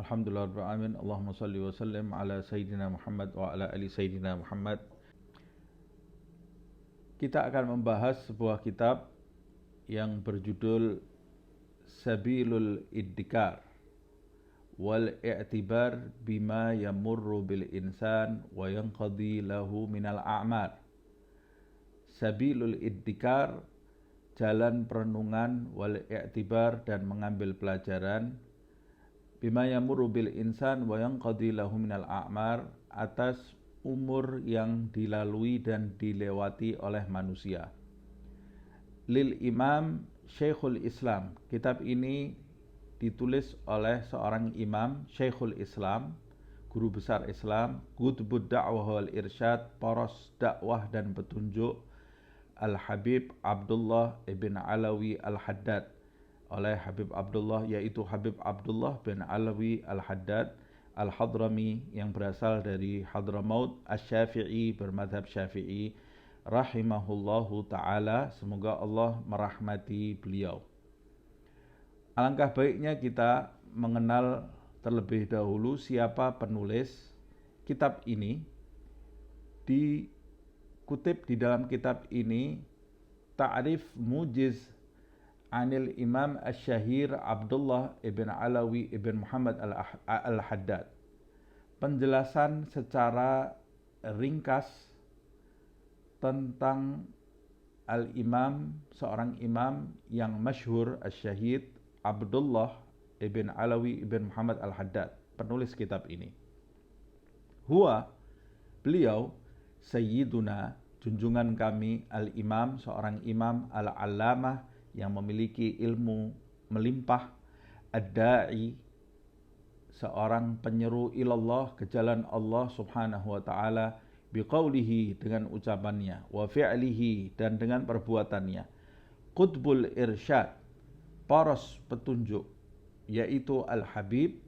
Alhamdulillahirabbil alamin. Allahumma shalli wa sallim ala sayyidina Muhammad wa ala ali sayyidina Muhammad. Kita akan membahas sebuah kitab yang berjudul Sabilul Iddikar wal i'tibar bima yamurru bil insan wa yanqadi lahu minal a'mal. Sabilul Iddikar, jalan perenungan, wal i'tibar, dan mengambil pelajaran, bima yamurru bil insan wa yanqadi lahu minal a'mar, atas umur yang dilalui dan dilewati oleh manusia. Lil Imam Syekhul Islam. Kitab ini ditulis oleh seorang imam, Syekhul Islam, guru besar Islam, Qutbud Da'wah wal Irsyad, poros dakwah dan petunjuk, Al-Habib Abdullah ibn Alawi Al-Haddad, oleh Habib Abdullah, yaitu Habib Abdullah bin Alawi Al-Haddad Al-Hadrami, yang berasal dari Hadramaut, Asy-Syafi'i, bermadhab Syafi'i, rahimahullahu ta'ala, semoga Allah merahmati beliau. Alangkah baiknya kita mengenal terlebih dahulu siapa penulis kitab ini. Dikutip di dalam kitab ini, Ta'rif Mujiz Anil Imam Asy-Syahir Abdullah ibn Alawi ibn Muhammad Al-Haddad. Penjelasan secara ringkas tentang Al-Imam, seorang imam yang masyhur, Asy-Syahid Abdullah ibn Alawi ibn Muhammad Al-Haddad, penulis kitab ini. Huwa, beliau, Sayyiduna, junjungan kami, Al-Imam, seorang imam, Al-Allamah, yang memiliki ilmu melimpah, Ad-Da'i, seorang penyeru ilallah, ke jalan Allah subhanahu wa ta'ala, biqaulihi, dengan ucapannya, wa fi'lihi, dan dengan perbuatannya, Qutbul Irsyad, poros petunjuk, yaitu Al-Habib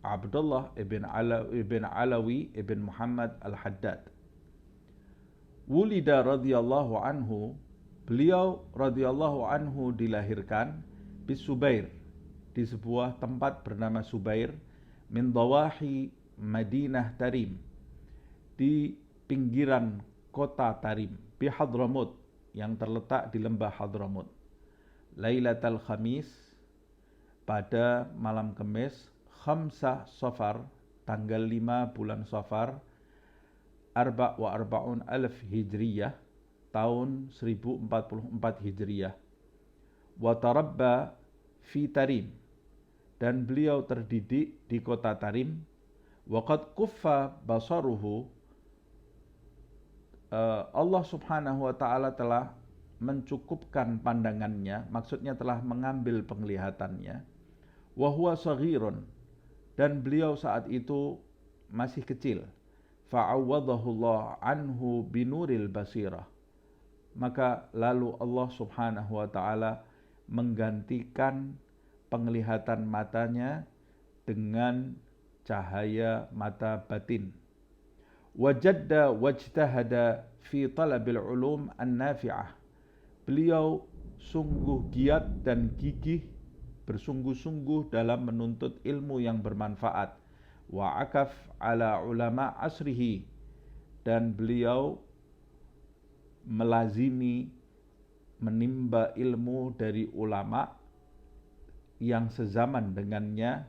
Abdullah ibn Alawi ibn Muhammad Al-Haddad. Wulida radhiyallahu anhu, beliau radhiyallahu anhu dilahirkan di Subair, di sebuah tempat bernama Subair, min dawahi Madinah Tarim, di pinggiran kota Tarim, bi Hadramut, yang terletak di lembah Hadramut. Lailatul Khamis, pada malam Kamis, Khamsah Safar, tanggal 5 bulan Safar, Arba' wa Arba'un Alf Hijriyah, tahun 1044 Hijriyah. Wa tarabba fi Tarim, dan beliau terdidik di kota Tarim. Wa qad kuffa basaruhu, Allah subhanahu wa ta'ala telah mencukupkan pandangannya, maksudnya telah mengambil penglihatannya. Wa huwa saghirun, dan beliau saat itu masih kecil. Fa'awwadahullah anhu binuril basirah, maka lalu Allah subhanahu wa ta'ala menggantikan penglihatan matanya dengan cahaya mata batin. Wajadda wajtahada fi talabil ulum an-nafi'ah, beliau sungguh giat dan gigih, bersungguh-sungguh dalam menuntut ilmu yang bermanfaat. Wa akaf ala ulama asrihi, dan beliau melazimi, menimba ilmu dari ulama yang sezaman dengannya.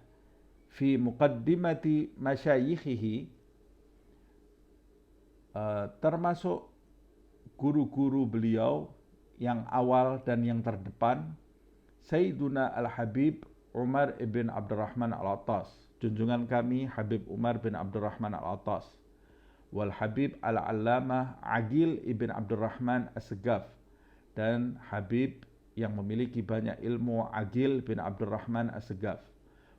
Fi muqaddimati masyayikhihi, termasuk guru-guru beliau yang awal dan yang terdepan, Sayyiduna Al-Habib Umar ibn Abdurrahman Al-Attas, junjungan kami Habib Umar bin Abdurrahman Al-Attas. Wal Habib Al-Allamah Aqil ibn Abdurrahman As-Segaf, dan Habib yang memiliki banyak ilmu, Aqil bin Abdurrahman As-Segaf.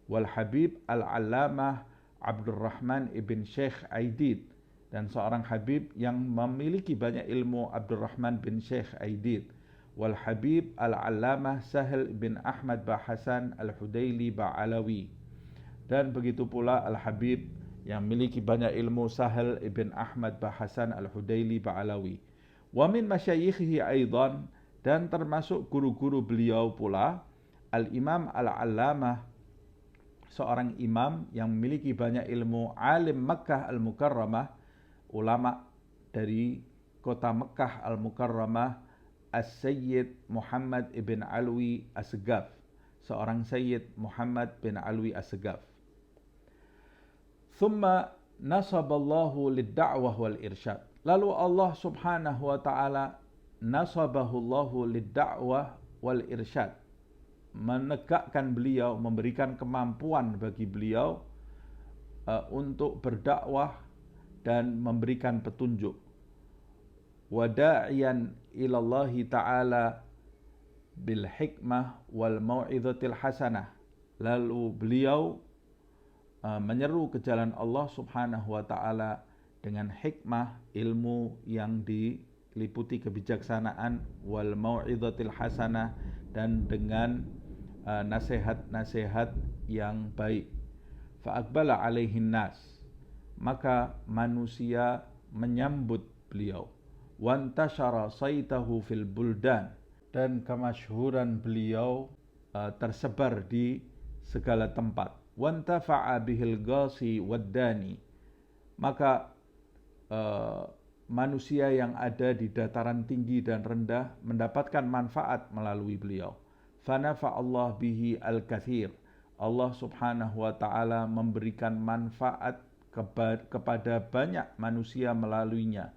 Wal Habib Al-Allamah Abdurrahman ibn Syekh Aidid, dan seorang Habib yang memiliki banyak ilmu, Abdurrahman bin Syekh Aidid. Wal Habib Al-Allamah Sahal bin Ahmad Bahasan Al-Hudaili Ba'alawi, dan begitu pula Al-Habib yang memiliki banyak ilmu, Sahal ibn Ahmad Bahasan Al-Hudaili Ba'alawi. Wa min masyayikhihi aidan, dan termasuk guru-guru beliau pula, Al-Imam Al-Allamah seorang imam yang memiliki banyak ilmu, alim Makkah Al-Mukarramah, ulama dari kota Makkah Al-Mukarramah, As-Sayyid Muhammad ibn Alwi As-Segaf, seorang Sayyid Muhammad bin Alwi As-Segaf. Thumma nasaballahu lid-da'wah wal irsyad. Lalu Allah Subhanahu wa taala nasabahullahu lid-da'wah wal irsyad, menegakkan beliau, memberikan kemampuan bagi beliau untuk berdakwah dan memberikan petunjuk. Wada'iyan ilallahi ta'ala bil hikmah wal mau'izatil hasanah. Lalu beliau menyeru ke jalan Allah Subhanahu wa taala dengan hikmah, ilmu yang diliputi kebijaksanaan, wal mau'izatil hasanah, dan dengan nasihat-nasihat yang baik. Fa'aqbala alaihin nas, maka manusia menyambut beliau. Wantashara saitahu fil buldan, dan kemasyhuran beliau tersebar di segala tempat. Wantafa'a bihil ghasi waddani, maka manusia yang ada di dataran tinggi dan rendah mendapatkan manfaat melalui beliau. Fanafa'allah bihi al-kathir, Allah Subhanahu wa ta'ala memberikan manfaat kepada banyak manusia melaluinya.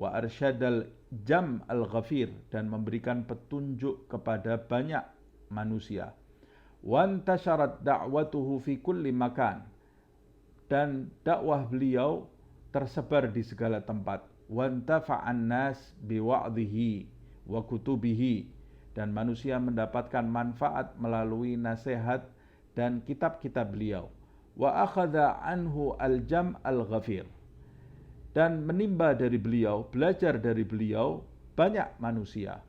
Wa arsyadal jam al-ghafir, dan memberikan petunjuk kepada banyak manusia. Wantasyarat da'watuhu fi kulli makan, dan dakwah beliau tersebar di segala tempat. Wantafa'an nas biwa'dhihi wa kutubihi, dan manusia mendapatkan manfaat melalui nasihat dan kitab-kitab beliau. Wa akhadha anhu al-jam al-ghafir, dan menimba dari beliau, belajar dari beliau banyak manusia,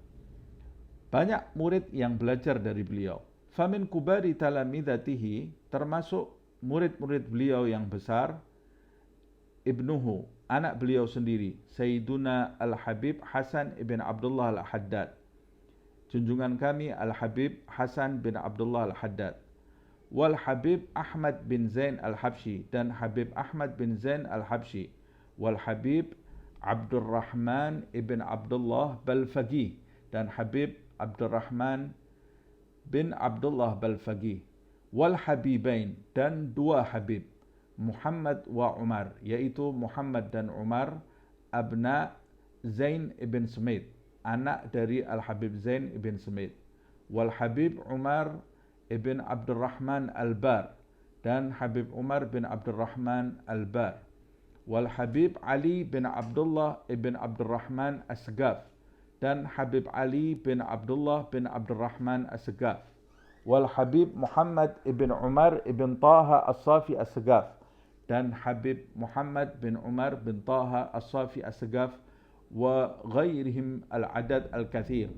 banyak murid yang belajar dari beliau. Famin kubari talamidatihi, termasuk murid-murid beliau yang besar, ibnuhu, anak beliau sendiri, Sayyiduna Al-Habib Hasan ibn Abdullah Al-Haddad, junjungan kami Al-Habib Hasan bin Abdullah Al-Haddad. Wal Habib Ahmad bin Zain Al-Habsyi, dan Habib Ahmad bin Zain Al-Habsyi. Wal Habib Abdurrahman ibn Abdullah Balfaqih, dan Habib Abdurrahman bin Abdullah Balfaqih. Wal Habibain, dan dua Habib, Muhammad wa Umar, yaitu Muhammad dan Umar, abna Zain ibn Sumait, anak dari Al-Habib Zain ibn Sumait. Wal Habib Umar ibn Abdurrahman Al-Bar, dan Habib Umar bin Abdurrahman Al-Bar. Wal Habib Ali bin Abdullah ibn Abdurrahman As-Segaf, dan Habib Ali bin Abdullah bin Abdurrahman As-Segaf. Wal Habib Muhammad ibn Umar ibn Taha As-Safi As-Segaf, dan Habib Muhammad bin Umar bin Taha As-Safi As-Segaf. Wa ghairihim al-adad al-kathir,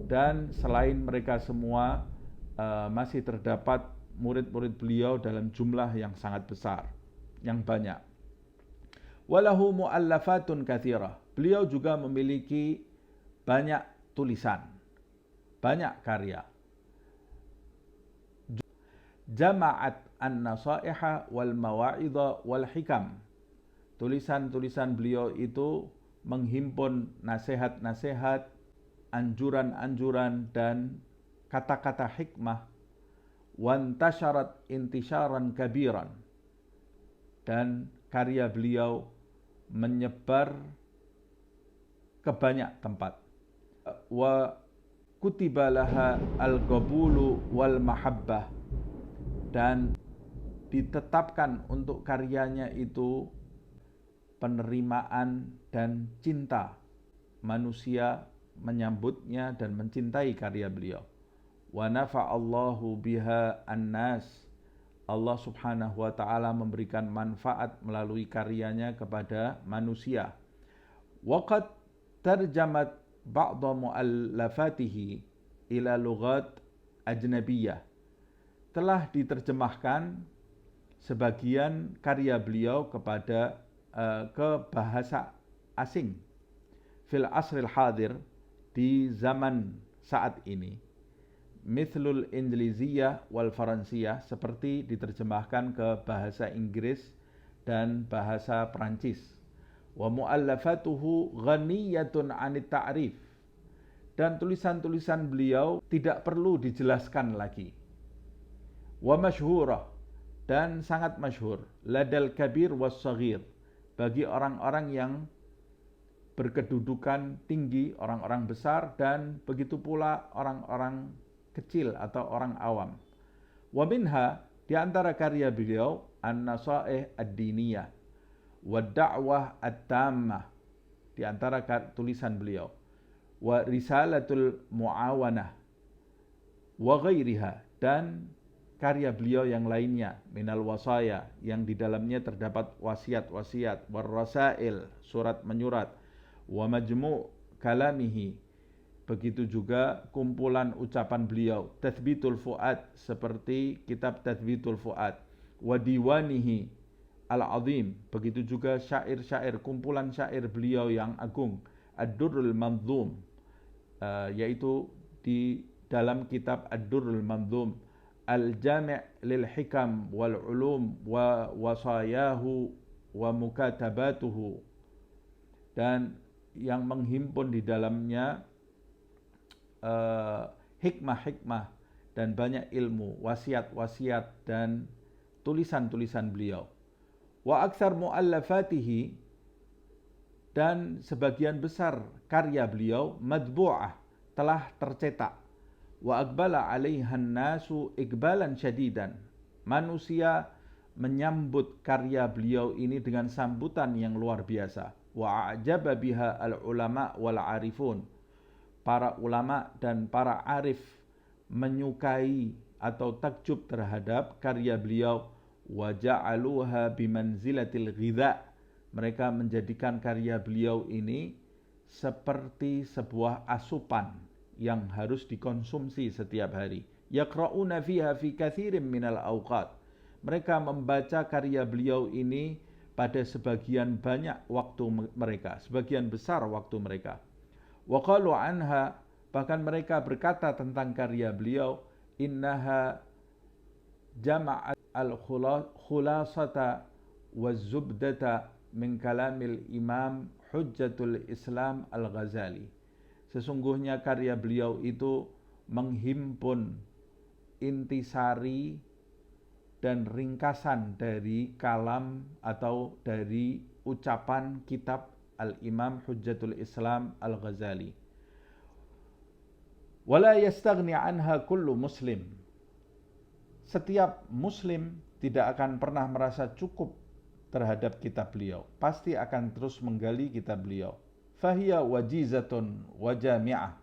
dan selain mereka semua masih terdapat murid-murid beliau dalam jumlah yang sangat besar, yang banyak. Walahu mu'allafatun kathirah, beliau juga memiliki banyak tulisan, banyak karya. Jama'at an-nasaiha wal mawa'idha wal hikam, tulisan-tulisan beliau itu menghimpun nasihat-nasihat, anjuran-anjuran, dan kata-kata hikmah. Wantasyarat intisyaran kabiran, dan karya beliau menyebar ke banyak tempat. Wa kutibalaha al-qabulu wal mahabbah, dan ditetapkan untuk karyanya itu penerimaan dan cinta. Manusia menyambutnya dan mencintai karya beliau. Wa nafa'allahu biha an-nas, Allah Subhanahu wa ta'ala memberikan manfaat melalui karyanya kepada manusia. Waqad tarjamat ba'da mu'allafatihi ila lughat ajnabiyah, telah diterjemahkan sebagian karya beliau kepada ke bahasa asing. Fil asril hadir, di zaman saat ini. mithlul Ingliziyah wal Faransiyah, seperti diterjemahkan ke bahasa Inggris dan bahasa Perancis. Wa muallafatuhu ghaniyatun 'anit ta'rif, dan tulisan-tulisan beliau tidak perlu dijelaskan lagi. Wa masyhurah, dan sangat masyhur, ladal kabir was saghir, bagi orang-orang yang berkedudukan tinggi, orang-orang besar, dan begitu pula orang-orang kecil atau orang awam. Wa minha, di antara karya beliau, an-nasaih ad-diniyah wa da'wah at-tammah, di antara tulisan beliau, wa risalatul muawanah wa ghairiha, dan karya beliau yang lainnya, minal wasaya, yang di dalamnya terdapat wasiat-wasiat, war rasail, surat menyurat, wa majmu' kalamihi, begitu juga kumpulan ucapan beliau, tathbitul fuad, seperti kitab tathbitul fuad, wa diwanihi al-azim, begitu juga syair-syair, kumpulan syair beliau yang agung, ad-durrul manzum, yaitu di dalam kitab ad-durrul manzum, al-jami' lil hikam wal ulum wa wasayahu wa mukatabatuhu, dan yang menghimpun di dalamnya hikmah-hikmah dan banyak ilmu, wasiat-wasiat dan tulisan-tulisan beliau. Wa aktsar muallafatihi, dan sebagian besar karya beliau, madbu'ah, telah tercetak. Wa aqbala 'alaihan nasu iqbalan syadidan, manusia menyambut karya beliau ini dengan sambutan yang luar biasa. Wa a'jaba biha al-ulama wal 'arifun, para ulama dan para arif menyukai atau takjub terhadap karya beliau. Wa ja'aluha bimanzilatil ghidha, mereka menjadikan karya beliau ini seperti sebuah asupan yang harus dikonsumsi setiap hari. Yaqra'una fiha fi katsirin minal awqat, mereka membaca karya beliau ini pada sebagian banyak waktu mereka, sebagian besar waktu mereka. Wa qalu anha, bahkan mereka berkata tentang karya beliau, innaha jama'at al-khulasata wa zubdata min kalamil imam hujjatul Islam al-Ghazali. Sesungguhnya karya beliau itu menghimpun intisari dan ringkasan dari kalam atau dari ucapan kitab Al-Imam Hujjatul Islam Al-Ghazali. Wala yastaghni anha kullu muslim, setiap muslim tidak akan pernah merasa cukup terhadap kitab beliau, pasti akan terus menggali kitab beliau. Fahiya wajizatun wa jami'ah,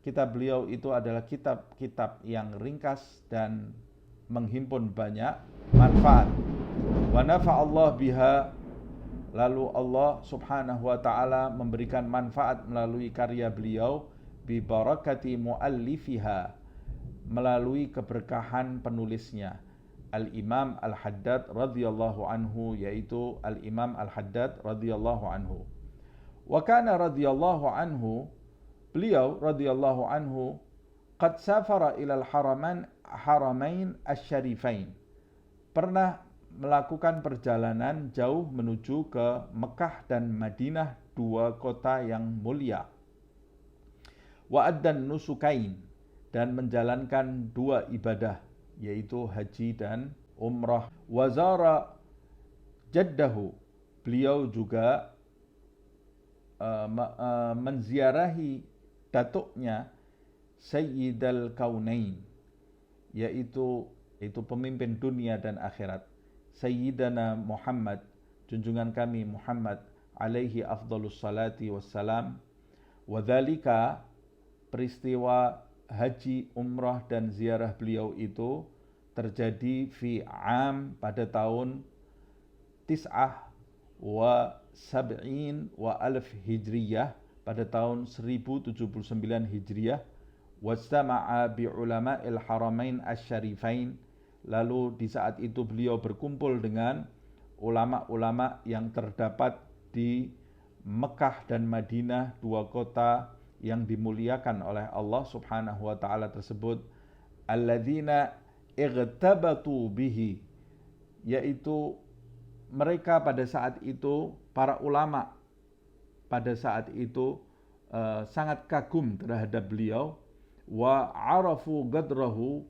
kitab beliau itu adalah kitab-kitab yang ringkas dan menghimpun banyak manfaat. Wa nafa'allah biha, lalu Allah subhanahu wa ta'ala memberikan manfaat melalui karya beliau, bi barakati muallifiha, melalui keberkahan penulisnya, Al-Imam Al-Haddad radhiyallahu anhu, yaitu Al-Imam Al-Haddad radhiyallahu anhu. Wa kana radhiyallahu anhu, beliau radhiyallahu anhu, qad safara ilal haramain asy-syarifain, pernah melakukan perjalanan jauh menuju ke Mekah dan Madinah, dua kota yang mulia. Wa addan nusukain, dan menjalankan dua ibadah, yaitu haji dan umrah. Wa zara jaddahu, beliau juga menziarahi datuknya Sayyidal Kaunain, yaitu pemimpin dunia dan akhirat, Sayyidana Muhammad, junjungan kami Muhammad alaihi afdhalus salati wassalam. Wa dzalika, peristiwa haji, umrah dan ziarah beliau itu terjadi fi am, pada tahun tis'ah wa sab'in wa alf hijriyah, pada tahun 1079 hijriyah. Wastama'a bi ulama'il haramain asy-syarifain, lalu di saat itu beliau berkumpul dengan ulama-ulama yang terdapat di Mekah dan Madinah, dua kota yang dimuliakan oleh Allah subhanahu wa ta'ala tersebut. alladzina igtabatu bihi, yaitu mereka pada saat itu, para ulama pada saat itu sangat kagum terhadap beliau, wa arafu gadrahu,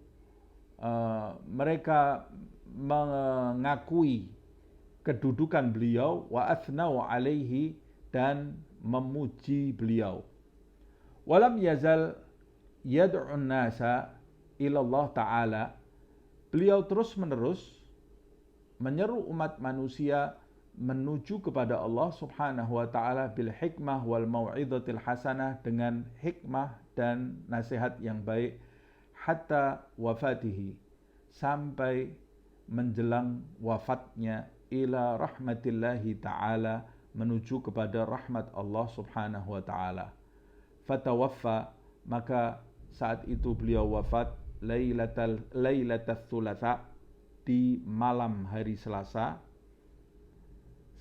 mereka mengakui kedudukan beliau, wa athnau alaihi, dan memuji beliau. Walam yazal yad'un nasa ilallah ta'ala, beliau terus menerus menyeru umat manusia menuju kepada Allah subhanahu wa ta'ala bil hikmah wal mau'izatil hasanah, dengan hikmah dan nasihat yang baik, hatta wafatihi, sampai menjelang wafatnya, ila rahmatillahi ta'ala, menuju kepada rahmat Allah subhanahu wa ta'ala. Fatawaffa, maka saat itu beliau wafat lailatul thulatha, di malam hari Selasa,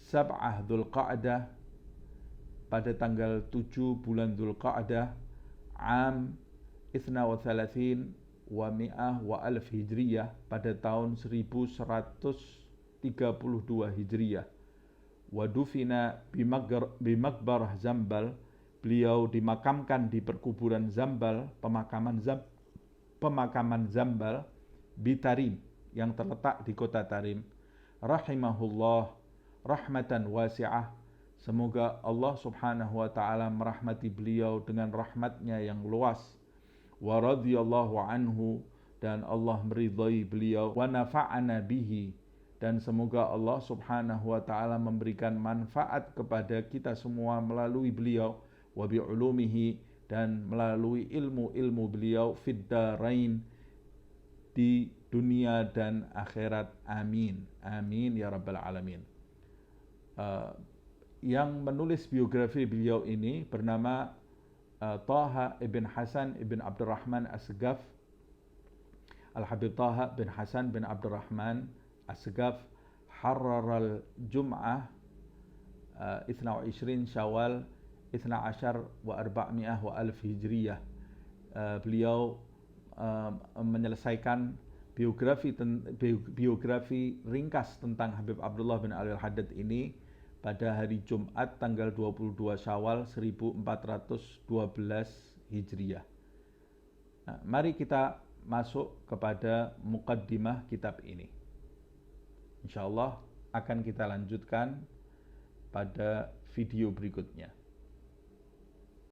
Sab'ah Dzulqa'dah, pada tanggal 7 bulan Dzulqa'dah, am 32 wa mi'ah wa alf hijriyah, pada tahun 1132 hijriyah. Wa dufina bimaqbarah Zambal, beliau dimakamkan di perkuburan Zambal, pemakaman Zambal, Bitarim, yang terletak di kota Tarim. Rahimahullah rahmatan wasi'ah, semoga Allah subhanahu wa ta'ala merahmati beliau dengan rahmatnya yang luas. Wa radhiyallahu anhu, dan Allah meridhai beliau. Wa nafa'ana bihi, dan semoga Allah subhanahu wa ta'ala memberikan manfaat kepada kita semua melalui beliau. Wa bi'ulumihi, dan melalui ilmu-ilmu beliau, fid darain, di dunia dan akhirat. Amin. Amin ya rabbal alamin. Yang menulis biografi beliau ini bernama Taha ibn Hasan ibn Abdurrahman As-Segaf. Al-Habib Taha bin Hasan bin Abdurrahman As-Segaf harraral Jum'ah 22 Syawal 12 wa 400 wa alf hijriyah. Beliau menyelesaikan biografi ringkas tentang Habib Abdullah bin Ali Al-Haddad ini pada hari Jumat tanggal 22 Syawal 1412 Hijriah. Nah, mari kita masuk kepada muqaddimah kitab ini. Insyaallah akan kita lanjutkan pada video berikutnya.